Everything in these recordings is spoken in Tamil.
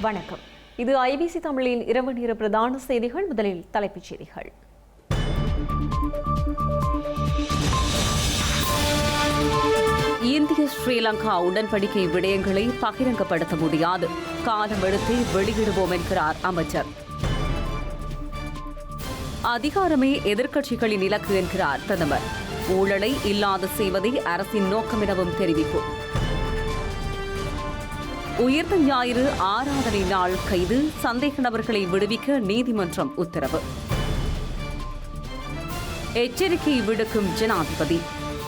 வணக்கம். இது ஐபிசி தமிழின் இரவு நேர பிரதான செய்திகள். முதலில் தலைப்புச் செய்திகள். இந்திய ஸ்ரீலங்கா உடன்படிக்கை விடயங்களை பகிரங்கப்படுத்த முடியாது, காலம் எடுத்து வெளியிடுவோம் என்கிறார் அமைச்சர். அதிகாரமே எதிர்க்கட்சிகளின் இலக்கு என்கிறார் பிரதமர். ஊழலை இல்லாது செய்வதே அரசின் நோக்கம் எனவும் தெரிவிப்பு. உயிர்த்த ஞாயிறு ஆராதனை நாள் கைது, சந்தேக நபர்களை விடுவிக்க நீதிமன்றம் உத்தரவு. எச்சரிக்கை விடுக்கும் ஜனாதிபதி.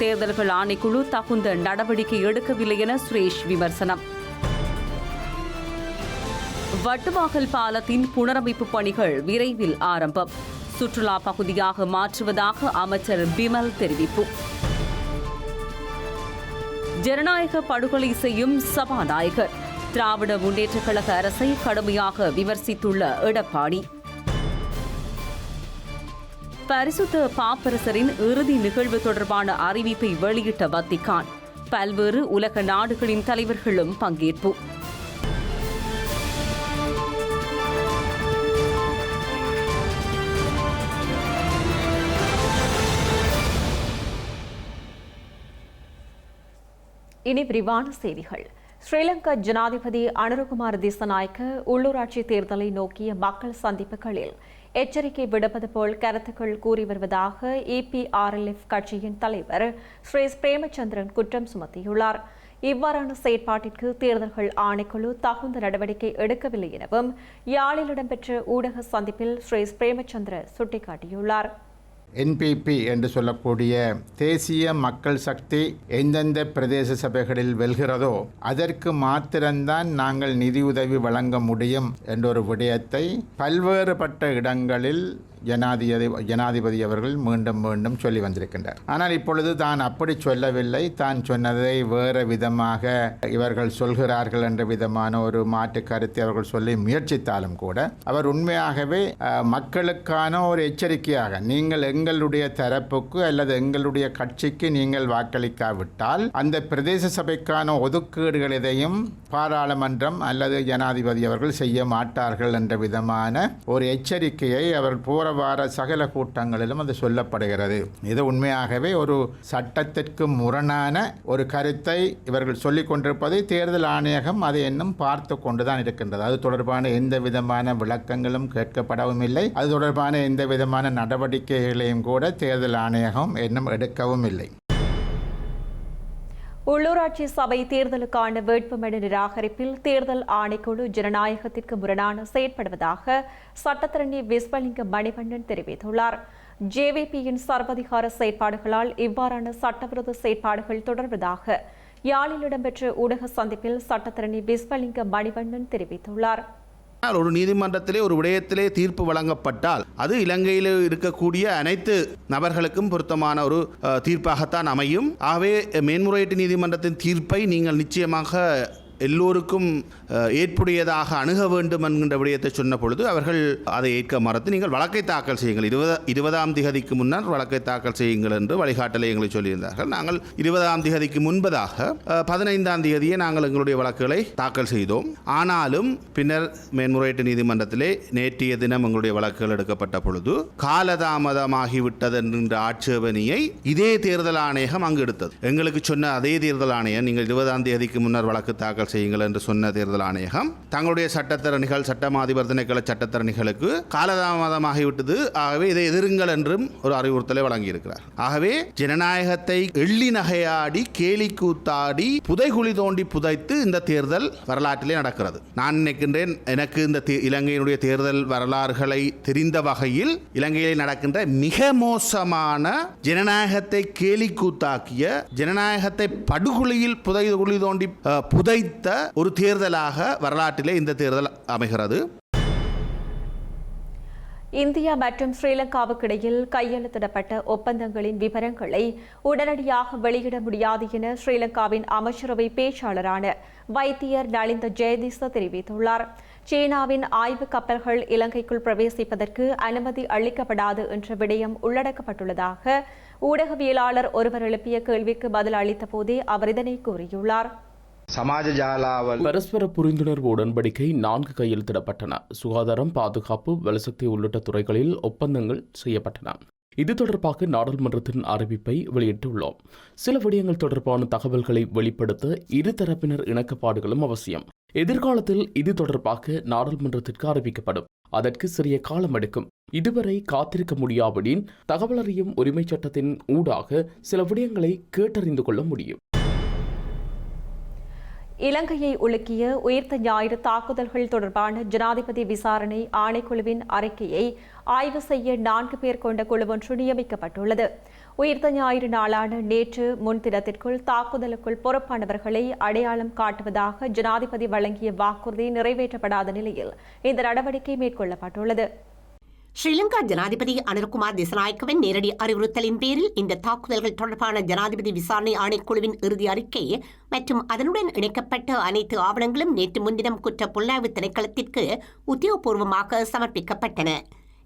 தேர்தல்கள் ஆணைக்குழு தகுந்த நடவடிக்கை எடுக்கவில்லை என சுரேஷ் விமர்சனம். வட்டுவாகல் பாலத்தின் புனரமைப்பு பணிகள் விரைவில் ஆரம்பம், சுற்றுலா பகுதியாக மாற்றுவதாக அமைச்சர் பிமல் தெரிவிப்பு. ஜனநாயக படுகொலை செய்யும் சபாநாயகர். திராவிட முன்னேற்றக் கழக அரசை கடுமையாக விமர்சித்துள்ள எடப்பாடி. பரிசுத்த பாப்பரசரின் இறுதி நிகழ்வு தொடர்பான அறிவிப்பை வெளியிட்ட வத்திக்கான். பல்வேறு உலக நாடுகளின் தலைவர்களும் பங்கேற்பு. இனி விரிவான செய்திகள். ஸ்ரீலங்கா ஜனாதிபதி அனுரகுமார் திசநாயக்க உள்ளூராட்சி தேர்தலை நோக்கிய மக்கள் சந்திப்புகளில் எச்சரிக்கை விடுப்பது போல் கருத்துக்கள் கூறி வருவதாக EPRLF கட்சியின் தலைவர் ஸ்ரீ பிரேமச்சந்திரன் குற்றம் சுமத்தியுள்ளார். இவ்வாறான செயற்பாட்டிற்கு தேர்தல்கள் ஆணைக்குழு தகுந்த நடவடிக்கை எடுக்கவில்லை எனவும் யாழில் இடம்பெற்ற ஊடக சந்திப்பில் ஸ்ரீ பிரேமச்சந்திர சுட்டிக்காட்டியுள்ளார். NPP என்று சொல்லக்கூடிய தேசிய மக்கள் சக்தி எந்தெந்த பிரதேச சபைகளில் வெல்கிறதோ அதற்கு மாத்திரம்தான் நாங்கள் நிதியுதவி வழங்க முடியும் என்ற ஒரு விடயத்தை பல்வேறுபட்ட இடங்களில் ஜனாதிபதி அவர்கள் மீண்டும் சொல்லி வந்திருக்கின்றார். ஆனால் இப்பொழுது தான் அப்படி சொல்லவில்லை, தான் சொன்னதை வேறு விதமாக இவர்கள் சொல்கிறார்கள் என்ற விதமான ஒரு மாற்று கருத்தை அவர்கள் சொல்லி முயற்சித்தாலும் கூட அவர் உண்மையாகவே மக்களுக்கான ஒரு எச்சரிக்கையாக, நீங்கள் எங்களுடைய தரப்புக்கு அல்லது எங்களுடைய கட்சிக்கு நீங்கள் வாக்களிக்காவிட்டால் அந்த பிரதேச சபைக்கான ஒதுக்கீடுகள் எதையும் பாராளுமன்றம் அல்லது ஜனாதிபதி அவர்கள் செய்ய மாட்டார்கள் என்ற விதமான ஒரு எச்சரிக்கையை அவர் வார சகல கூட்டங்களிலும் அது சொல்லப்படுகிறது. இது உண்மையாகவே ஒரு சட்டத்திற்கு முரணான ஒரு கருத்தை இவர்கள் சொல்லிக் கொண்டிருப்பதை தேர்தல் ஆணையகம் அதை இன்னும் பார்த்து கொண்டுதான் இருக்கின்றது. அது தொடர்பான எந்த விதமான விளக்கங்களும் கேட்கப்படவும் இல்லை. அது தொடர்பான எந்த விதமான நடவடிக்கைகளையும் கூட தேர்தல் ஆணையகம் இன்னும் எடுக்கவும் இல்லை. உள்ளூராட்சி சபை தேர்தலுக்கான வேட்புமனு நிராகரிப்பில் தேர்தல் ஆணைக்குழு ஜனநாயகத்திற்கு முரணான செயற்படுவதாக சட்டத்தரணி விஸ்வலிங்க மணிவண்ணன் தெரிவித்துள்ளார். JVPயின் சர்வதிகார செயற்பாடுகளால் இவ்வாறான சட்டவிரோத செயற்பாடுகள் தொடர்வதாக யாழில் இடம்பெற்ற ஊடக சந்திப்பில் சட்டத்தரணி விஸ்வலிங்க மணிவண்ணன் தெரிவித்துள்ளார். ஒரு நீதிமன்றத்திலே ஒரு விடயத்திலே தீர்ப்பு வழங்கப்பட்டால் அது இலங்கையில் இருக்கக்கூடிய அனைத்து நபர்களுக்கும் பொருத்தமான ஒரு தீர்ப்பாகத்தான் அமையும். ஆகவே மேன்முறையீட்டு நீதிமன்றத்தின் தீர்ப்பை நீங்கள் நிச்சயமாக எல்லோருக்கும் ஏற்புடையதாக அணுக வேண்டும் என்கின்ற விடயத்தை சொன்ன பொழுது அவர்கள் அதை ஏற்க மறுத்து நீங்கள் வழக்கை தாக்கல் செய்யுங்கள், 20ஆம் திகதிக்கு முன்னர் வழக்கை தாக்கல் செய்யுங்கள் என்று வழிகாட்டலை எங்களை சொல்லியிருந்தார்கள். நாங்கள் 20ஆம் திகதிக்கு முன்பதாக 15ஆம் திகதியே நாங்கள் எங்களுடைய வழக்குகளை தாக்கல் செய்தோம். ஆனாலும் பின்னர் மேன்முறையீட்டு நீதிமன்றத்திலே நேற்றைய தினம் எங்களுடைய வழக்குகள் எடுக்கப்பட்ட பொழுது காலதாமதமாகிவிட்டது என்கின்ற ஆட்சேபனையை இதே தேர்தல் ஆணையகம் அங்கு எடுத்தது. எங்களுக்கு சொன்ன அதே தேர்தல் ஆணையம் நீங்கள் 20ஆம் தேதிக்கு முன்னர் வழக்கு தாக்கல் செய்யுங்கள் என்று சொன்ன தேர்தல் ஆணையகம் தங்களுடைய சட்டத்தரணிகள், சட்டமாதிபர் திணைக்கள சட்டத்தரணிகளுக்கு காலதாமதமாகிவிட்டது, ஆகவே இதை எதிருங்கள் என்றும் ஒரு அறிவுறுத்தலை வழங்கியிருக்கிறார். ஆகவே ஜனநாயகத்தை எள்ளி நகையாடி கேலி கூத்தாடி புதைகுழி தோண்டி புதைத்து இந்த தேர்தல் வரலாற்றிலே நடக்கிறது. நான் நினைக்கின்றேன், எனக்கு இந்த இலங்கையினுடைய தேர்தல் வரலாறுகளை தெரிந்த வகையில் இலங்கையில் நடக்கின்ற மிக மோசமான ஜனநாயகத்தை கேலி கூத்தாக்கிய, ஜனநாயகத்தை படுகொலியில் புதைகுழி தோண்டி புதைத்த ஒரு தேர்தலாக வரலாற்றிலே இந்த தேர்தல் அமைகிறது. இந்தியா மற்றும் ஸ்ரீலங்காவுக்கு இடையில் கையெழுத்திடப்பட்ட ஒப்பந்தங்களின் விவரங்களை உடனடியாக வெளியிட முடியாது என ஸ்ரீலங்காவின் அமைச்சரவை பேச்சாளரான வைத்தியர் நலிந்த ஜெயதிச தெரிவித்துள்ளார். சீனாவின் ஆய்வு கப்பல்கள் இலங்கைக்குள் பிரவேசிப்பதற்கு அனுமதி அளிக்கப்படாது என்ற விடயம் உள்ளடக்கப்பட்டுள்ளதாக ஊடகவியலாளர் ஒருவர் எழுப்பிய கேள்விக்கு பதில் அளித்த போதே அவர் இதனை கூறியுள்ளார். பரஸ்பர புரிந்துணர்வு உடன்படிக்கை 4 கையெழுத்திடப்பட்டன. சுகாதாரம், பாதுகாப்பு, வலுசக்தி உள்ளிட்ட துறைகளில் ஒப்பந்தங்கள் செய்யப்பட்டன. இது தொடர்பாக நாடாளுமன்றத்தின் அறிவிப்பை வெளியிட்டுள்ளோம். சில விடயங்கள் தொடர்பான தகவல்களை வெளிப்படுத்த இருதரப்பினர் இணக்கப்பாடுகளும் அவசியம். எதிர்காலத்தில் இது தொடர்பாக நாடாளுமன்றத்திற்கு அறிவிக்கப்படும். அதற்கு சிறிய காலம் எடுக்கும். இதுவரை காத்திருக்க முடியாவிடின் தகவல் அறியும் உரிமை சட்டத்தின் ஊடாக சில விடயங்களை கேட்டறிந்து கொள்ள முடியும். இலங்கையை உலுக்கிய உயிர்த்த ஞாயிறு தாக்குதல்கள் தொடர்பான ஜனாதிபதி விசாரணை ஆணைக்குழுவின் அறிக்கையை ஆய்வு செய்ய 4 பேர் கொண்ட குழு ஒன்று நியமிக்கப்பட்டுள்ளது. உயிர்த்த ஞாயிறு நாளான நேற்று முன்தினத்திற்குள் தாக்குதலுக்குள் பொறுப்பானவர்களை அடையாளம் காட்டுவதாக ஜனாதிபதி வழங்கிய வாக்குறுதி நிறைவேற்றப்படாத நிலையில் இந்த நடவடிக்கை மேற்கொள்ளப்பட்டுள்ளது. ஸ்ரீலங்கா ஜனாதிபதி அனுரகுமார் திசாநாயக்கவின் நேரடி அறிவுறுத்தலின் பேரில் இந்த தாக்குதல்கள் தொடர்பான ஜனாதிபதி விசாரணை ஆணைக்குழுவின் இறுதி அறிக்கை மற்றும் அதனுடன் இணைக்கப்பட்ட அனைத்து ஆவணங்களும் நேற்று முன்தினம் குற்ற புலனாய்வு திணைக்களத்திற்கு உத்தியோகபூர்வமாக சமர்ப்பிக்கப்பட்டன.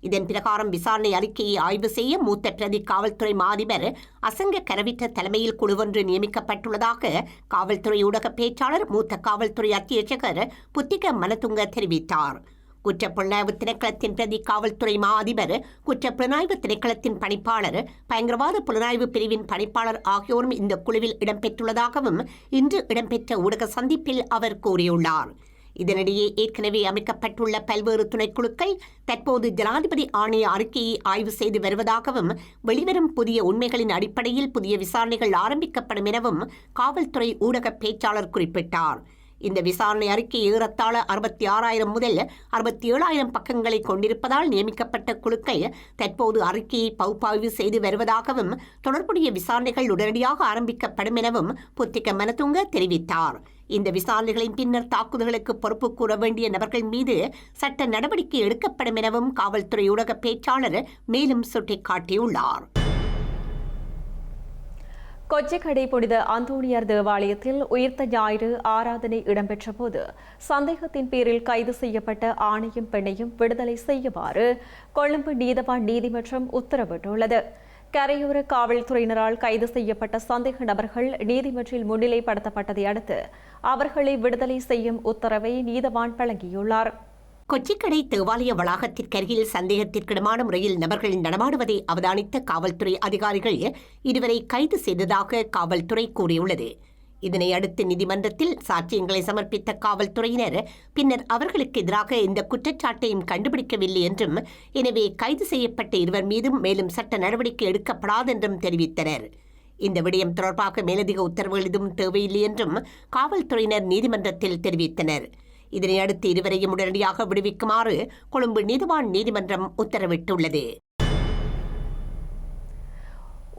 இதன் பிரகாரம் விசாரணை அறிக்கையை ஆய்வு செய்ய மூத்த பிரதி காவல்துறை மாதிபர் அசங்க கரவிட்ட தலைமையில் குழுவொன்று நியமிக்கப்பட்டுள்ளதாக காவல்துறை ஊடக பேச்சாளர் மூத்த காவல்துறை அத்தியட்சகர் புத்திக மனதுங்க தெரிவித்தார். குற்ற புலனாய்வு திணைக்களத்தின் பிரதி காவல்துறை மா அதிபர், குற்ற புலனாய்வு திணைக்களத்தின் பணிப்பாளர், பயங்கரவாத புலனாய்வு பிரிவின் பணிப்பாளர் ஆகியோரும் இந்த குழுவில் இடம்பெற்றுள்ளதாகவும் இன்று இடம்பெற்ற ஊடக சந்திப்பில் அவர் கூறியுள்ளார். இதனிடையே ஏற்கனவே அமைக்கப்பட்டுள்ள பல்வேறு துணைக்குழுக்கள் தற்போது ஜனாதிபதி ஆணைய அறிக்கையை ஆய்வு செய்து வருவதாகவும் வெளிவரும் புதிய உண்மைகளின் அடிப்படையில் புதிய விசாரணைகள் ஆரம்பிக்கப்படும் எனவும் காவல்துறை ஊடக பேச்சாளர் குறிப்பிட்டார். இந்த விசாரணை அறிக்கை ஏறத்தாழ 66,000 முதல் 67,000 பக்கங்களை கொண்டிருப்பதால் நியமிக்கப்பட்ட குழுக்கள் தற்போது அறிக்கையை பகுப்பாய்வு செய்து வருவதாகவும் தொடர்புடைய விசாரணைகள் உடனடியாக ஆரம்பிக்கப்படும் எனவும் புத்திக மனதுங்க தெரிவித்தார். இந்த விசாரணைகளின் பின்னர் தாக்குதல்களுக்கு பொறுப்பு கூற வேண்டிய நபர்கள் மீது சட்ட நடவடிக்கை எடுக்கப்படும் எனவும் காவல்துறை ஊடக பேச்சாளர் மேலும் சுட்டிக்காட்டியுள்ளார். கொச்சிக்கடை புனித அந்தோணியார் தேவாலயத்தில் உயிர்த்த ஞாயிறு ஆராதனை இடம்பெற்ற போது சந்தேகத்தின் பேரில் கைது செய்யப்பட்ட ஆணையும் பெண்ணையும் விடுதலை செய்யுமாறு கொழும்பு நீதவான் நீதிமன்றம் உத்தரவிட்டுள்ளது. கரையோர காவல்துறையினரால் கைது செய்யப்பட்ட சந்தேக நபர்கள் நீதிமன்றில் முன்னிலைப்படுத்தப்பட்டதை அடுத்து அவர்களை விடுதலை செய்யும் உத்தரவை நீதவான் வழங்கியுள்ளார். கொச்சிக்கடை தேவாலய வளாகத்திற்கருகில் சந்தேகத்திற்கிடமான முறையில் நபர்கள் நடமாடுவதை அவதானித்த காவல்துறை அதிகாரிகள் இருவரை கைது செய்ததாக காவல்துறை கூறியுள்ளது. இதனை அடுத்து நீதிமன்றத்தில் சாட்சியங்களை சமர்ப்பித்த காவல்துறையினர் பின்னர் அவர்களுக்கு எதிராக இந்த குற்றச்சாட்டையும் கண்டுபிடிக்கவில்லை என்றும், எனவே கைது செய்யப்பட்ட இருவர் மீதும் மேலும் சட்ட நடவடிக்கை எடுக்கப்படாது என்றும் தெரிவித்தனர். இந்த விடயம் தொடர்பாக மேலதிக உத்தரவுகள் எதுவும் தேவையில்லை என்றும் காவல்துறையினர் நீதிமன்றத்தில் தெரிவித்தனர். இதனை அடுத்து இருவரையும் உடனடியாக விடுவிக்குமாறு கொழும்பு நீதிவான் நீதிமன்றம் உத்தரவிட்டுள்ளது.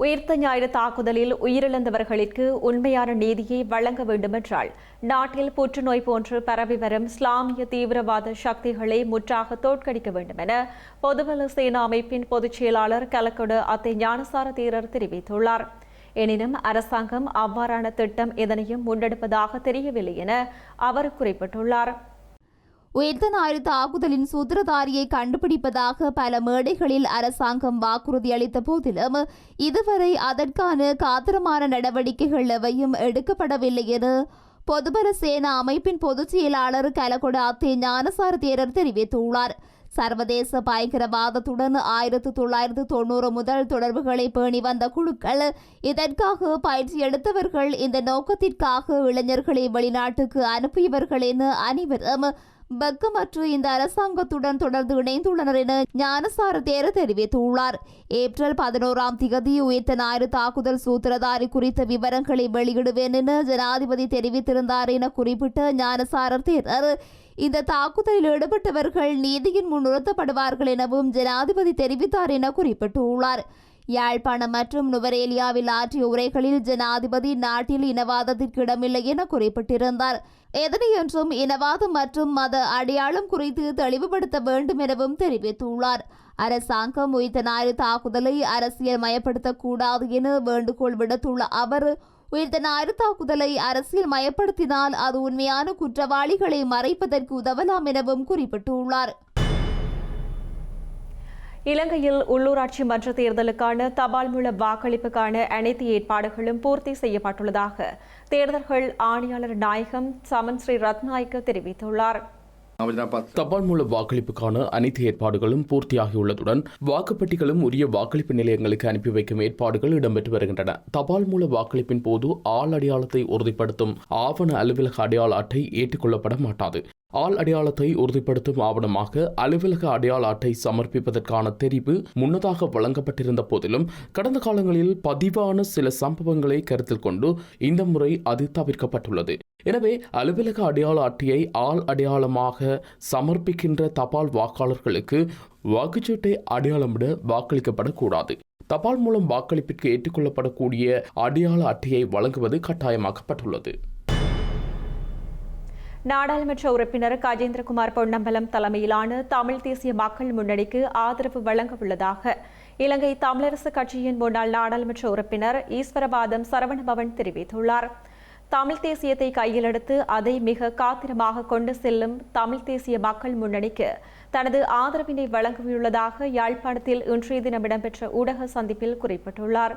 உயிர்த்த ஞாயிறு தாக்குதலில் உயிரிழந்தவர்களுக்கு உண்மையான நீதியை வழங்க வேண்டுமென்றால் நாட்டில் புற்றுநோய் போன்று பரவி வரும் இஸ்லாமிய தீவிரவாத சக்திகளை முற்றாக தோற்கடிக்க வேண்டும் என பொதுபல சேனா அமைப்பின் பொதுச் செயலாளர் கலக்கொடு அத்தை ஞானசார தேரர் தெரிவித்துள்ளார். எனினும் அரசாங்கம் அவ்வாறான திட்டம் எதனையும் முன்னெடுப்பதாக தெரியவில்லை என அவர் குறிப்பிட்டுள்ளார். உயிர்த்த ஞாயிறு தாக்குதலின் சூத்திரதாரியை கண்டுபிடிப்பதாக பல மேடைகளில் அரசாங்கம் வாக்குறுதி அளித்த போதிலும் இதுவரை அதற்கான காத்திரமான நடவடிக்கைகள் எவையும் எடுக்கப்படவில்லை என பொதுபல சேனா அமைப்பின் பொதுச் செயலாளர் கலக்கொடு அத்தை ஞானசார தேரர் தெரிவித்துள்ளார். சர்வதேச பயங்கரவாதத்துடன் 1990 முதல் தொடர்புகளை பேணி வந்த குழுக்கள், இதற்காக பயிற்சி எடுத்தவர்கள், இந்த நோக்கத்திற்காக இளைஞர்களை வெளிநாட்டுக்கு அனுப்பியவர்கள் என அனைவரும் வெக்கமற்று இந்த அரசாங்கத்துடன் தொடர்ந்து இணைந்துள்ளனர் என ஞானசார தேரர் தெரிவித்துள்ளார். ஏப்ரல் 11 உயிர்த்த ஞாயிறு தாக்குதல் சூத்திரதாரி குறித்த விவரங்களை வெளியிடுவேன் என ஜனாதிபதி தெரிவித்திருந்தார் என குறிப்பிட்ட ஞானசார தேரர், இந்த தாக்குதலில் ஈடுபட்டவர்கள் நீதியின் முன் நிறுத்தப்படுவார்கள் எனவும் ஜனாதிபதி தெரிவித்தார் என குறிப்பிட்டுள்ளார். யாழ்ப்பாணம் மற்றும் நுவரேலியாவில் ஆற்றிய உரைகளில் ஜனாதிபதி நாட்டில் இனவாதத்திற்கு இடமில்லை என குறிப்பிட்டிருந்தார். எதனையொன்றும் இனவாதம் மற்றும் மத அடையாளம் குறித்து தெளிவுபடுத்த வேண்டும் எனவும் தெரிவித்துள்ளார். அரசாங்கம் உயிர்த்த ஞாயிறு தாக்குதலை அரசியல் மயப்படுத்தக்கூடாது என வேண்டுகோள் விடுத்துள்ள அவர், உயிர்த்த ஞாயிறு தாக்குதலை அரசியல் மயப்படுத்தினால் அது உண்மையான குற்றவாளிகளை மறைப்பதற்கு உதவலாம் எனவும் குறிப்பிட்டுள்ளார். இலங்கையில் உள்ளூராட்சி மன்ற தேர்தலுக்கான தபால் மூல வாக்களிப்புக்கான அனைத்து ஏற்பாடுகளும் பூர்த்தி செய்யப்பட்டுள்ளதாக தேர்தல்கள் ஆணையாளர் நாயகம் சமன் ஸ்ரீ ரத்நாயக்க தெரிவித்துள்ளார். தபால் மூல வாக்களிப்புக்கான அனைத்து ஏற்பாடுகளும் பூர்த்தியாகியுள்ளதுடன் வாக்குப்பெட்டிகளும் உரிய வாக்களிப்பு நிலையங்களுக்கு அனுப்பி வைக்கும் ஏற்பாடுகள் இடம்பெற்று வருகின்றன. தபால் மூல வாக்களிப்பின் போது ஆள் அடையாளத்தை உறுதிப்படுத்தும் ஆவண அலுவலக அடையாள அட்டை ஏற்றுக்கொள்ளப்பட மாட்டாது. ஆள் அடையாளத்தை உறுதிப்படுத்தும் ஆவணமாக அலுவலக அடையாள அட்டை சமர்ப்பிப்பதற்கான தெரிவு முன்னதாக வழங்கப்பட்டிருந்த போதிலும் கடந்த காலங்களில் பதிவான சில சம்பவங்களை கருத்தில் கொண்டு இந்த முறை அது தவிர்க்கப்பட்டுள்ளது. எனவே அலுவலக அடையாள அட்டையை ஆள் அடையாளமாக சமர்ப்பிக்கின்ற தபால் வாக்காளர்களுக்கு வாக்குச்சீட்டை அடையாளமிட வாக்களிக்கப்படக்கூடாது. தபால் மூலம் வாக்களிப்பிற்கு ஏற்றுக்கொள்ளப்படக்கூடிய அடையாள அட்டையை வழங்குவது கட்டாயமாக்கப்பட்டுள்ளது. நாடாளுமன்ற உறுப்பினர் கஜேந்திரகுமார் பொன்னம்பலம் தலைமையிலான தமிழ் தேசிய மக்கள் முன்னணிக்கு ஆதரவு வழங்க உள்ளதாக இலங்கை தமிழரசு கட்சியின் முன்னாள் நாடாளுமன்ற உறுப்பினர் ஈஸ்வரபாதம் சரவணபவன் தெரிவித்துள்ளார். தமிழ் தேசியத்தை கையில் எடுத்து அதை மிக காத்திரமாக கொண்டு செல்லும் தமிழ் தேசிய மக்கள் முன்னணிக்கு தனது ஆதரவினை வழங்கியுள்ளதாக யாழ்ப்பாணத்தில் இன்றைய தினம் இடம்பெற்ற ஊடக சந்திப்பில் குறிப்பிட்டுள்ளார்.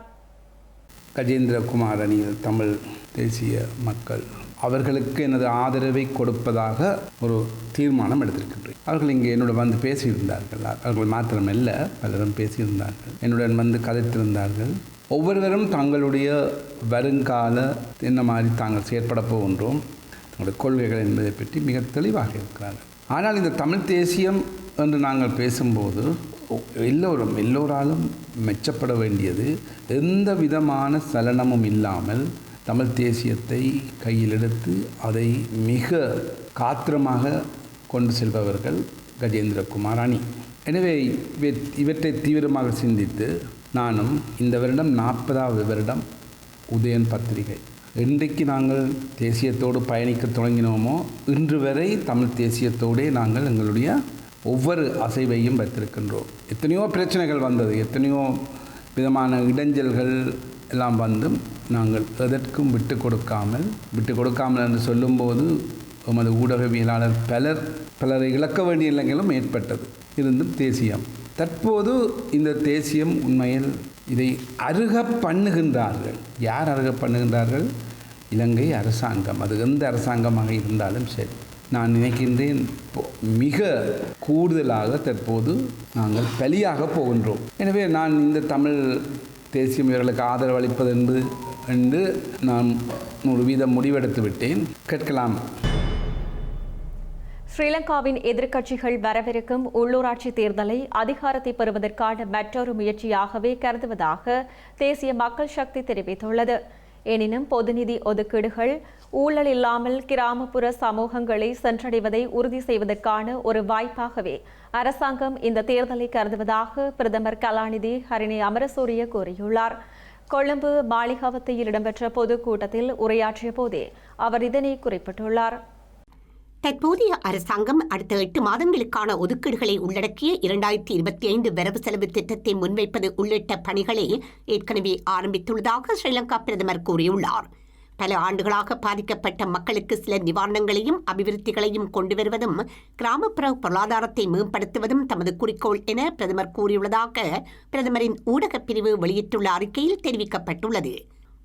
கஜேந்திரகுமார் அணியில் தமிழ் தேசிய மக்கள் அவர்களுக்கு எனது ஆதரவை கொடுப்பதாக ஒரு தீர்மானம் எடுத்திருக்கின்றேன். அவர்கள் இங்கே என்னுடன் வந்து பேசியிருந்தார்கள். அவர்கள் மாத்திரமல்ல, பலரும் பேசியிருந்தார்கள், என்னுடன் வந்து கதைத்திருந்தார்கள். ஒவ்வொருவரும் தங்களுடைய வருங்கால என்ன மாதிரி தாங்கள் செயற்பட போகின்றோம், தங்களுடைய கொள்கைகள் என்பதை பற்றி மிக தெளிவாக இருக்கிறார்கள். ஆனால் இந்த தமிழ் தேசியம் என்று நாங்கள் பேசும்போது எல்லோராலும் மெச்சப்பட வேண்டியது எந்த விதமான சலனமும் இல்லாமல் தமிழ் தேசியத்தை கையில் எடுத்து அதை மிக காத்திரமாக கொண்டு செல்பவர்கள் கஜேந்திரகுமார் அணி. எனவே இவற்றை தீவிரமாக சிந்தித்து நானும் இந்த வருடம் 40வது வருடம் உதயன் பத்திரிகை இன்றைக்கு நாங்கள் தேசியத்தோடு பயணிக்க தொடங்கினோமோ இன்று வரை தமிழ் தேசியத்தோடே நாங்கள் எங்களுடைய ஒவ்வொரு அசைவையும் வைத்திருக்கின்றோம். எத்தனையோ பிரச்சனைகள் வந்தது, எத்தனையோ விதமான இடைஞ்சல்கள் எல்லாம் வந்தும் நாங்கள் எதற்கும் விட்டு கொடுக்காமல் என்று சொல்லும்போது எமது ஊடகவியலாளர் பலரை இழக்க வேண்டிய நிலைகளும் ஏற்பட்டது. இருந்தும் தேசியம் தற்போது இந்த தேசியம் உண்மையில் இதை அருக பண்ணுகின்றார்கள். யார் அருக பண்ணுகின்றார்கள்? இலங்கை அரசாங்கம். அது எந்த அரசாங்கமாக இருந்தாலும் சரி. நான் நினைக்கின்றேன் மிக கூடுதலாக தற்போது நாங்கள் பலியாக போகின்றோம். எனவே நான் இந்த தமிழ் தேசியம் இவர்களுக்கு ஆதரவு அளிப்பது என்று நான் 100% முடிவெடுத்து விட்டேன். கேட்கலாம். ஸ்ரீலங்காவின் எதிர்க்கட்சிகள் வரவிருக்கும் உள்ளூராட்சி தேர்தலை அதிகாரத்தை பெறுவதற்கான மற்றொரு முயற்சியாகவே கருதுவதாக தேசிய மக்கள் சக்தி தெரிவித்துள்ளது. எனினும் பொது நிதி ஒதுக்கீடுகள் ஊழல் இல்லாமல் கிராமப்புற சமூகங்களை சென்றடைவதை உறுதி செய்வதற்கான ஒரு வாய்ப்பாகவே அரசாங்கம் இந்த தேர்தலை கருதுவதாக பிரதமர் கலாநிதி ஹரிணி அமரசூரிய கூறியுள்ளார். கொழும்பு மாளிகாவத்தையில் இடம்பெற்ற பொதுக்கூட்டத்தில் உரையாற்றிய போதே அவர் இதனை குறிப்பிட்டுள்ளார். தற்போதைய அரசாங்கம் அடுத்த 8 மாதங்களுக்கான ஒதுக்கீடுகளை உள்ளடக்கிய 2025 வரவு செலவு திட்டத்தை முன்வைப்பது உள்ளிட்ட பணிகளை ஏற்கனவே ஆரம்பித்துள்ளதாக ஸ்ரீலங்கா பிரதமர் கூறியுள்ளார். பல ஆண்டுகளாக பாதிக்கப்பட்ட மக்களுக்கு சில நிவாரணங்களையும் அபிவிருத்திகளையும் கொண்டு வருவதும் கிராமப்புற பொருளாதாரத்தை மேம்படுத்துவதும் தமது குறிக்கோள் என பிரதமர் கூறியுள்ளதாக பிரதமரின் ஊடகப் பிரிவு வெளியிட்டுள்ள அறிக்கையில் தெரிவிக்கப்பட்டுள்ளது.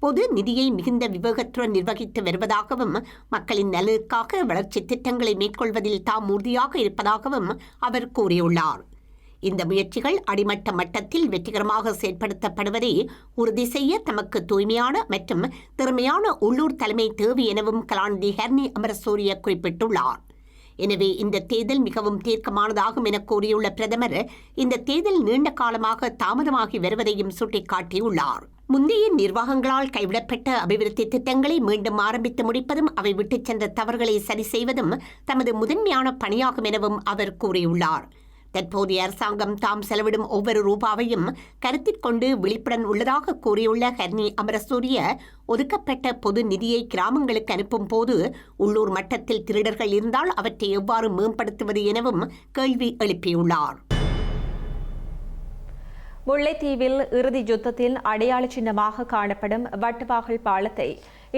பொது நிதியை மிகுந்த விவேகத்துடன் நிர்வகித்து வருவதாகவும் மக்களின் நலனுக்காக வளர்ச்சி திட்டங்களை மேற்கொள்வதில் தாம் உறுதியாக இருப்பதாகவும் அவர் கூறியுள்ளார். இந்த முயற்சிகள் அடிமட்ட மட்டத்தில் வெற்றிகரமாக செயற்படுத்தப்படுவதை உறுதி செய்ய தமக்கு தூய்மையான மற்றும் திறமையான உள்ளூர் தலைமை தேவை எனவும் கலாநிதி ஹர்னி அமரசூரிய குறிப்பிட்டுள்ளார். எனவே இந்த தேர்தல் மிகவும் தீர்க்கமானதாகும் என கூறியுள்ள பிரதமர் இந்த தேர்தல் நீண்ட காலமாக தாமதமாகி வருவதையும் சுட்டிக்காட்டியுள்ளார். முந்தைய நிர்வாகங்களால் கைவிடப்பட்ட அபிவிருத்தி திட்டங்களை மீண்டும் ஆரம்பித்து முடிப்பதும் அவை விட்டுச் சென்ற தவறுகளை சரி செய்வதும் தமது முதன்மையான பணியாகும் எனவும் அவர் கூறியுள்ளார். தற்போதைய அரசாங்கம் தாம் செலவிடும் ஒவ்வொரு ரூபாவையும் கருத்தில் கொண்டு விழிப்புடன் உள்ளதாக கூறியுள்ள ஹர்னி அமரசூரிய ஒதுக்கப்பட்ட பொது நிதியை கிராமங்களுக்கு அனுப்பும் போது உள்ளூர் மட்டத்தில் திருடர்கள் இருந்தால் அவற்றை எவ்வாறு மேம்படுத்துவது எனவும் கேள்வி எழுப்பியுள்ளார். முல்லைத்தீவில் இறுதி யுத்தத்தின் அடையாள சின்னமாக காணப்படும் வட்டுவாகல் பாலத்தை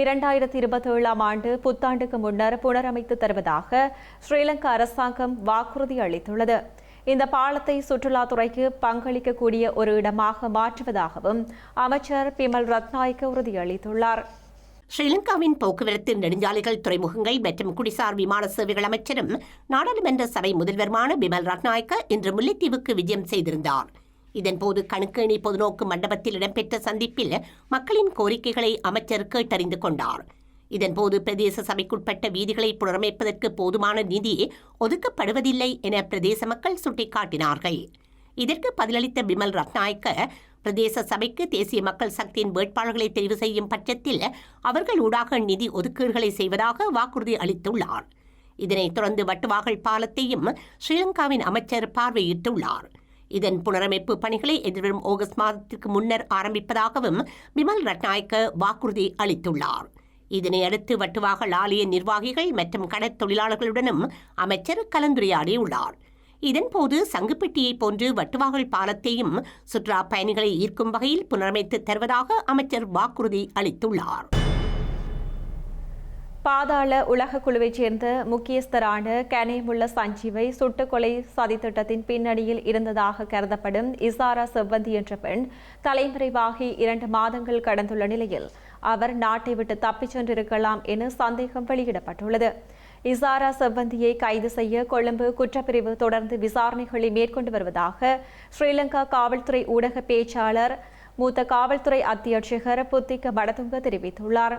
2027ஆம் ஆண்டு புத்தாண்டுக்கு முன்னர் புனரமைத்து தருவதாக ஸ்ரீலங்கா அரசாங்கம் வாக்குறுதி அளித்துள்ளது. இந்த பாலத்தை சுற்றுலாத்துறைக்கு பங்களிக்கக்கூடிய ஒரு இடமாக மாற்றுவதாகவும் அமைச்சர் பிமல் ரத்நாயக்க உறுதியளித்துள்ளார். ஸ்ரீலங்காவின் போக்குவரத்து, நெடுஞ்சாலைகள், துறைமுகங்கள் மற்றும் குடிசார் விமான சேவைகள் அமைச்சரும் நாடாளுமன்ற சபை முதல்வருமான பிமல் ரத்நாயக்க இன்று முல்லைத்தீவுக்கு விஜயம் செய்திருந்தார். இதன்போது கணுக்கேணி பொதுநோக்கு மண்டபத்தில் இடம்பெற்ற சந்திப்பில் மக்களின் கோரிக்கைகளை அமைச்சர் கேட்டறிந்து கொண்டார். இதன்போது பிரதேச சபைக்குட்பட்ட வீதிகளை புனரமைப்பதற்கு போதுமான நிதி ஒதுக்கப்படுவதில்லை என பிரதேச மக்கள் சுட்டிக்காட்டினார்கள். இதற்கு பதிலளித்த பிமல் ரத்நாயக்க, பிரதேச சபைக்கு தேசிய மக்கள் சக்தியின் வேட்பாளர்களை தெரிவு செய்யும் பட்சத்தில் அவர்கள் ஊடாக நிதி ஒதுக்கீடுகளை செய்வதாக வாக்குறுதி அளித்துள்ளார். இதனைத் தொடர்ந்து வட்டுவாகல் பாலத்தையும் ஸ்ரீலங்காவின் அமைச்சர் பார்வையிட்டுள்ளார். இதன் புனரமைப்பு பணிகளை எதிர்வரும் ஆகஸ்ட் மாதத்திற்கு முன்னர் ஆரம்பிப்பதாகவும் பிமல் ரட்நாயக்க வாக்குறுதி அளித்துள்ளார். இதனையடுத்து வட்டுவாகல் ஆலய நிர்வாகிகள் மற்றும் கடற்தொழிலாளர்களுடனும் அமைச்சர் கலந்துரையாடியுள்ளார். இதன்போது சங்குப்பெட்டியை போன்று வட்டுவாகல் பாலத்தையும் சுற்றுலா பயணிகளை ஈர்க்கும் வகையில் புனரமைத்து தருவதாக அமைச்சர் வாக்குறுதி அளித்துள்ளார். பாதாள உலக குழுவைச் சேர்ந்த முக்கியஸ்தரான கனேமுள்ள சஞ்சீவை சுட்டுக்கொலை சதித்திட்டத்தின் பின்னணியில் இருந்ததாக கருதப்படும் இசாரா செவ்வந்தி என்ற பெண் தலைமறைவாகி 2 மாதங்கள் கடந்துள்ள நிலையில் அவர் நாட்டை விட்டு தப்பிச் சென்றிருக்கலாம் என சந்தேகம் வெளியிடப்பட்டுள்ளது. இசாரா செவ்வந்தியை கைது செய்ய கொழும்பு குற்றப்பிரிவு தொடர்ந்து விசாரணைகளை மேற்கொண்டு வருவதாக ஸ்ரீலங்கா காவல்துறை ஊடக பேச்சாளர் மூத்த காவல்துறை அத்தியட்சகர் புத்திக படதுங்க தெரிவித்துள்ளார்.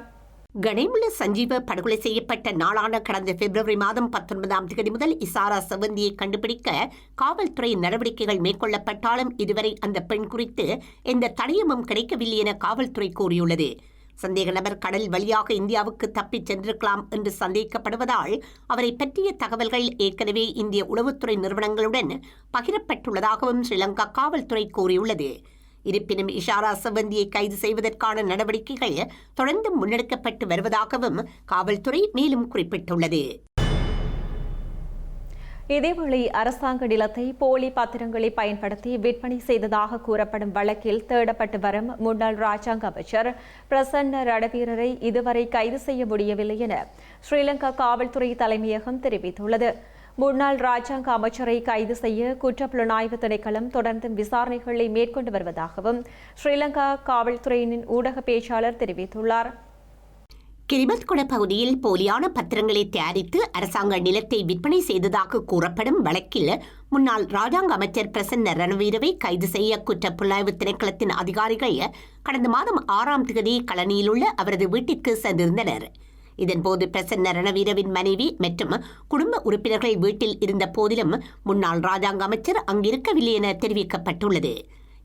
கனேமுள்ள சஞ்சீவ படுகொலை செய்யப்பட்ட நாளான கடந்த பிப்ரவரி மாதம் 19ஆம் தேதி முதல் இசாரா செவ்வந்தியை கண்டுபிடிக்க காவல்துறை நடவடிக்கைகள் மேற்கொள்ளப்பட்டாலும் இதுவரை அந்த பெண் குறித்து எந்த தடயமும் கிடைக்கவில்லை என காவல்துறை கூறியுள்ளது. சந்தேக நபர் கடல் வழியாக இந்தியாவுக்கு தப்பிச் சென்றிருக்கலாம் என்று சந்தேகிக்கப்படுவதால் அவரை பற்றிய தகவல்கள் ஏற்கனவே இந்திய உளவுத்துறை நிறுவனங்களுடன் பகிரப்பட்டுள்ளதாகவும் ஸ்ரீலங்கா காவல்துறை கூறியுள்ளது. இருப்பினும் இஷாரா செவ்வந்தியை கைது செய்வதற்கான நடவடிக்கைகள் தொடர்ந்து முன்னெடுக்கப்பட்டு வருவதாகவும் காவல்துறை மேலும் குறிப்பிட்டுள்ளது. இதேவேளை அரசாங்க நிலத்தை போலி பத்திரங்களை பயன்படுத்தி விற்பனை செய்ததாக கூறப்படும் வழக்கில் தேடப்பட்டு வரும் முன்னாள் ராஜாங்க அமைச்சர் பிரசன்ன ரணவீரரை இதுவரை கைது செய்ய முடியவில்லை என ஸ்ரீலங்கா காவல்துறை தலைமையகம் தெரிவித்துள்ளது. முன்னாள் ராஜாங்க அமைச்சரை கைது செய்ய குற்றப்புலனாய்வு திணைக்களம் தொடர்ந்து விசாரணைகளை மேற்கொண்டு வருவதாகவும் ஸ்ரீலங்கா காவல்துறையினின் ஊடக பேச்சாளர் தெரிவித்துள்ளார். கிரிபத்குட பகுதியில் போலியான பத்திரங்களை தயாரித்து அரசாங்க நிலத்தை விற்பனை செய்ததாக கூறப்படும் வழக்கில் முன்னாள் ராஜாங்க அமைச்சர் பிரசன்ன ரணவீரவை கைது செய்ய குற்றப்புலனாய்வு திணைக்களத்தின் அதிகாரிகள் கடந்த மாதம் 6ஆம் தேதி கழனியில் உள்ள அவரது வீட்டிற்கு சென்றிருந்தனர். இதன்போது பிரசன்ன ரணவீரவின் மனைவி மற்றும் குடும்ப உறுப்பினர்கள் வீட்டில் இருந்த போதிலும் முன்னாள் ராஜாங்க அமைச்சர் அங்கிருக்கவில்லை என தெரிவிக்கப்பட்டுள்ளது.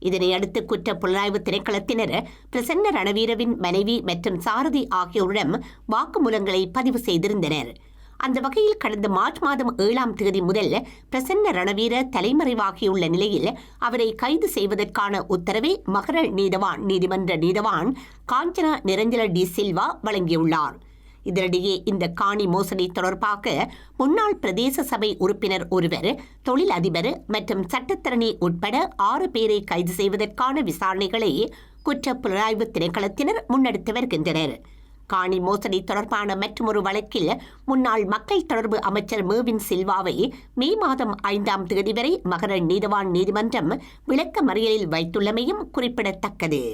இதனையடுத்து குற்ற புலனாய்வு திணைக்களத்தினர் பிரசன்ன ரணவீரவின் மனைவி மற்றும் சாரதி ஆகியோரிடம் வாக்குமூலங்களை பதிவு செய்திருந்தனர். அந்த வகையில் கடந்த மார்ச் மாதம் 7ஆம் தேதி முதல் பிரசன்ன ரணவீர தலைமறைவாகியுள்ள நிலையில் அவரை கைது செய்வதற்கான உத்தரவை மகர நீதிமன்ற நீதவான் காஞ்சனா நிரஞ்சல டி சில்வா வழங்கியுள்ளார். இதனிடையே இந்த காணி மோசடி தொடர்பாக முன்னாள் பிரதேச சபை உறுப்பினர் ஒருவர், தொழில் அதிபர் மற்றும் சட்டத்தரணி உட்பட 6 பேரை கைது செய்வதற்கான விசாரணைகளை குற்ற புலனாய்வு திணைக்களத்தினர் முன்னெடுத்து வருகின்றனர். காணி மோசடி தொடர்பான மற்றொரு வழக்கில் முன்னாள் மக்கள் தொடர்பு அமைச்சர் மேவின் சில்வாவை மே மாதம் 5ஆம் தேதி வரை மகர நீதவான் நீதிமன்றம் விளக்க மறியலில் வைத்துள்ளமையும் குறிப்பிடத்தக்கது.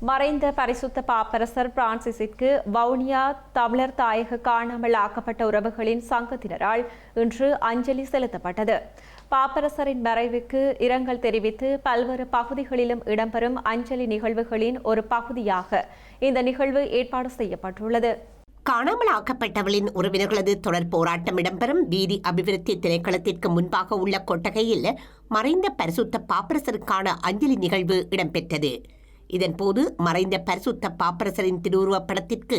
மறைந்த பரிசுத்த பாப்பரசர் பிரான்சிஸிற்கு வவுனியா தமிழர் தாயக காணாமல் ஆக்கப்பட்ட உறவுகளின் சங்கத்தினரால் இன்று அஞ்சலி செலுத்தப்பட்டது. பாப்பரசரின் மறைவுக்கு இரங்கல் தெரிவித்து பல்வேறு பகுதிகளிலும் இடம்பெறும் அஞ்சலி நிகழ்வுகளின் ஒரு பகுதியாக இந்த நிகழ்வு ஏற்பாடு செய்யப்பட்டுள்ளது. காணாமல் ஆக்கப்பட்டவர்களின் உறவினர்களது தொடர் போராட்டம் இடம்பெறும் வீதி அபிவிருத்தி திணைக்களத்திற்கு முன்பாக உள்ள கொட்டகையில் மறைந்த பரிசுத்த பாப்பரசருக்கான அஞ்சலி நிகழ்வு இடம்பெற்றது. இதன்போது மறைந்த பரிசுத்த பாப்பரசரின் திருவுருவப் படத்திற்கு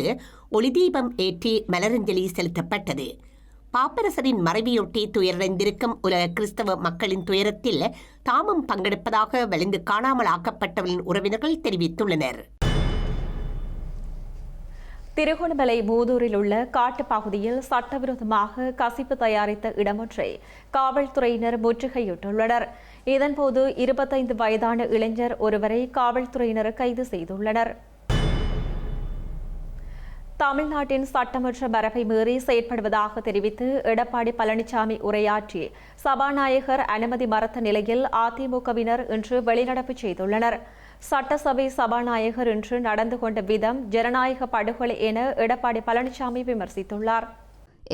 ஒளிதீபம் ஏற்றி மலரஞ்சலி செலுத்தப்பட்டது. பாப்பரசரின் மறைவையொட்டி துயரடைந்திருக்கும் உலக கிறிஸ்தவ மக்களின் துயரத்தில் தாமும் பங்கெடுப்பதாக வலிந்து காணாமல் ஆக்கப்பட்டவர்களின் உறவினர்கள் தெரிவித்துள்ளனர். திருகோணமலை மூதூரில் உள்ள காட்டுப்பகுதியில் சட்டவிரோதமாக கசிப்பு தயாரித்த இடமொன்றை காவல்துறையினர் முற்றுகையிட்டுள்ளனர். இதன்போது 25 வயதான இளைஞர் ஒருவரை காவல்துறையினர் கைது செய்துள்ளனர். தமிழ்நாட்டின் சட்டமன்ற மரபை மீறி செயற்படுவதாக தெரிவித்து எடப்பாடி பழனிசாமி உரையாற்றி சபாநாயகர் அனுமதி மறுத்த நிலையில் அதிமுகவினர் இன்று வெளிநடப்பு செய்துள்ளனர். சட்டசபை சபாநாயகர் இன்று நடந்து கொண்ட விதம் ஜனநாயக படுகொலை என எடப்பாடி பழனிசாமி விமர்சித்துள்ளார்.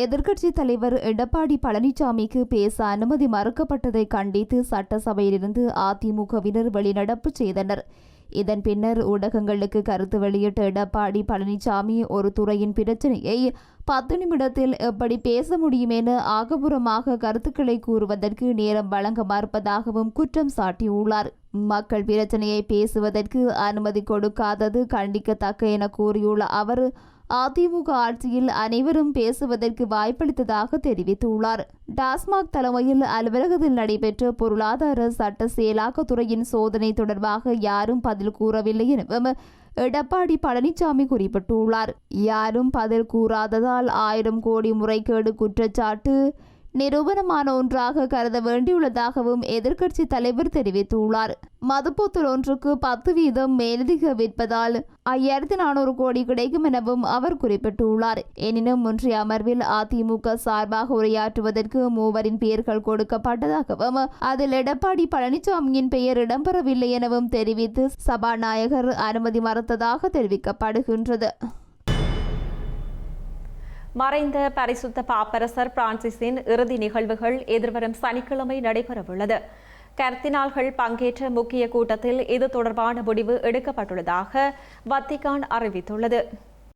எதிர்க்கட்சித் தலைவர் எடப்பாடி பழனிசாமிக்கு பேச அனுமதி மறுக்கப்பட்டதை கண்டித்து சட்டசபையிலிருந்து அதிமுகவினர் வெளிநடப்பு செய்தனர். இதன் பின்னர் ஊடகங்களுக்கு கருத்து வெளியிட்ட எடப்பாடி பழனிசாமி ஒரு துறையின் பிரச்சனையை 10 நிமிடத்தில் எப்படி பேச முடியும் என ஆகபுரமாக கருத்துக்களை கூறுவதற்கு நேரம் வழங்க மறுப்பதாகவும் குற்றம் சாட்டியுள்ளார். மக்கள் பிரச்சனையை பேசுவதற்கு அனுமதி கொடுக்காதது கண்டிக்கத்தக்க என கூறியுள்ள அவர் அதிமுக ஆட்சியில் அனைவரும் பேசுவதற்கு வாய்ப்பளித்ததாக தெரிவித்துள்ளார். டாஸ்மாக் தலைமையில் அலுவலகத்தில் நடைபெற்ற பொருளாதார சட்ட செயலாக்கத்துறையின் சோதனை தொடர்பாக யாரும் பதில் கூறவில்லை எனவும் எடப்பாடி பழனிசாமி குறிப்பிட்டுள்ளார். யாரும் பதில் கூறாததால் 1000 கோடி முறைகேடு குற்றச்சாட்டு நிரூபணமான ஒன்றாக கருத வேண்டியுள்ளதாகவும் எதிர்க்கட்சி தலைவர் தெரிவித்துள்ளார். மதுப்போத்தல் ஒன்றுக்கு 10 வீதம் மேலதிக விற்பதால் 5400 கோடி கிடைக்கும் எனவும் அவர் குறிப்பிட்டுள்ளார். எனினும் இன்றைய அமர்வில் அதிமுக சார்பாக உரையாற்றுவதற்கு 3 பெயர்கள் கொடுக்கப்பட்டதாகவும் அதில் எடப்பாடி பழனிசாமியின் பெயர் இடம்பெறவில்லை எனவும் தெரிவித்து சபாநாயகர் அனுமதி மறுத்ததாக தெரிவிக்கப்படுகின்றது. மறைந்த பரிசுத்த பாப்பரசர் பிரான்சிஸின் இறுதி நிகழ்வுகள் எதிர்வரும் சனிக்கிழமை நடைபெறவுள்ளது. கர்தினால்கள் பங்கேற்ற முக்கிய கூட்டத்தில் இது தொடர்பான முடிவு எடுக்கப்பட்டுள்ளதாக வத்திக்கான் அறிவித்துள்ளது.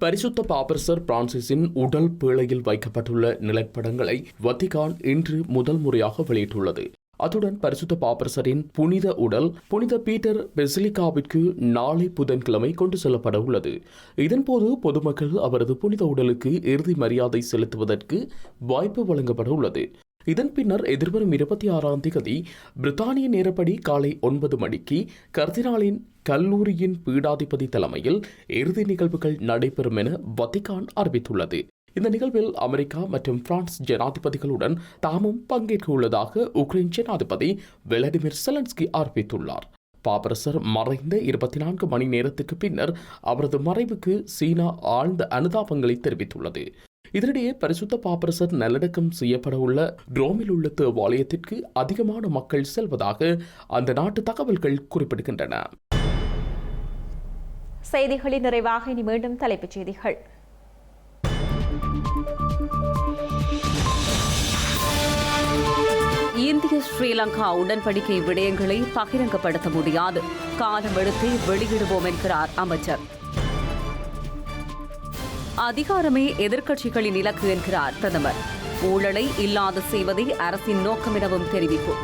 பரிசுத்த பாப்பரசர் பிரான்சிஸின் உடல் பேழையில் வைக்கப்பட்டுள்ள நிலப்படங்களை வத்திக்கான் இன்று முதல் முறையாக வெளியிட்டுள்ளது. அத்துடன் பரிசுத்த பாப்பரசரின் புனித உடல் புனித பீட்டர் பெசிலிகாவிற்கு நாளை புதன்கிழமை கொண்டு செல்லப்பட உள்ளது. இதன்போது பொதுமக்கள் அவரது புனித உடலுக்கு இறுதி மரியாதை செலுத்துவதற்கு வாய்ப்பு வழங்கப்பட உள்ளது. இதன் பின்னர் எதிர்வரும் 26ஆம் தேதி பிரித்தானிய நேரப்படி காலை 9 மணிக்கு கர்தினாலின் கல்லூரியின் பீடாதிபதி தலைமையில் இறுதி நிகழ்வுகள் நடைபெறும் என வத்திக்கான் அறிவித்துள்ளது. இந்த நிகழ்வில் அமெரிக்கா மற்றும் பிரான்ஸ் ஜனாதிபதிகளுடன் தாமும் பங்கேற்க உள்ளதாக உக்ரைன் ஜனாதிபதி விளாடிமிர் செலன்ஸ்கி அறிவித்துள்ளார். பாப்பரசர் மறைந்த 24 மணி நேரத்துக்கு பின்னர் அவரது மறைவுக்கு சீனா ஆழ்ந்த அனுதாபங்களை தெரிவித்துள்ளது. இதனிடையே பரிசுத்த பாப்பரசர் நல்லடக்கம் செய்யப்பட உள்ள ரோமில் உள்ள தேவாலயத்திற்கு அதிகமான மக்கள் செல்வதாக அந்த நாட்டு தகவல்கள் குறிப்பிடுகின்றன. செய்திகளின் நிறைவாக இனி மீண்டும் தலைப்புச் செய்திகள். இந்திய ஸ்ரீலங்கா உடன்படிக்கை விடயங்களை பகிரங்கப்படுத்த முடியாது, காலம் எடுத்து வெளியிடுவோம் என்கிறார் அமைச்சர். அதிகாரமே எதிர்க்கட்சிகளின் இலக்கு என்கிறார் பிரதமர். ஊழலை இல்லாது செய்வதே அரசின் நோக்கம் எனவும் தெரிவிப்பு.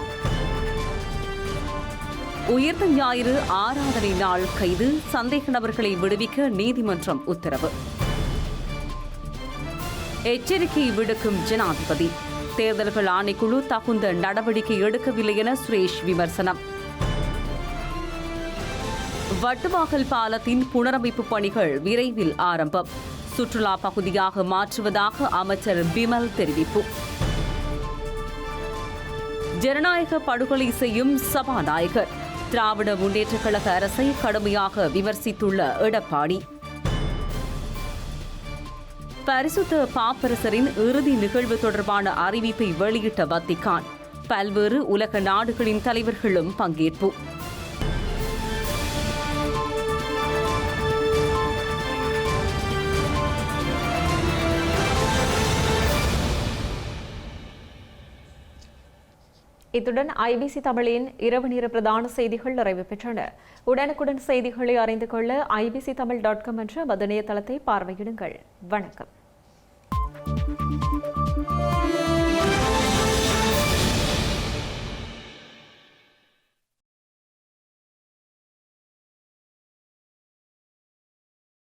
உயிர்த்த ஞாயிறு ஆராதனை நாள் கைது, சந்தேக நபர்களை விடுவிக்க நீதிமன்றம் உத்தரவு. எச்சரிக்கை விடுக்கும் ஜனாதிபதி. தேர்தல்கள் ஆணைக்குழு தகுந்த நடவடிக்கை எடுக்கவில்லை என சுரேஷ் விமர்சனம். வட்டுவாகல் பாலத்தின் புனரமைப்பு பணிகள் விரைவில் ஆரம்பம், சுற்றுலா பகுதியாக மாற்றுவதாக அமைச்சர் பிமல் தெரிவிப்பு. ஜனநாயக படுகொலை செய்யும் சபாநாயகர். திராவிட முன்னேற்றக் கழக அரசை கடுமையாக விமர்சித்துள்ள எடப்பாடி. பரிசுத்த பாப்பரசரின் இறுதி நிகழ்வு தொடர்பான அறிவிப்பை வெளியிட்ட வத்திக்கான். பல்வேறு உலக நாடுகளின் தலைவர்களும் பங்கேற்பு. இத்துடன் ஐபிசி தமிழின் இரவு நேர பிரதான செய்திகள் நிறைவு பெற்றன. உடனுக்குடன் செய்திகளை அறிந்து கொள்ள ibctamil.com என்ற இணையதளத்தை பார்வையிடுங்கள். வணக்கம்.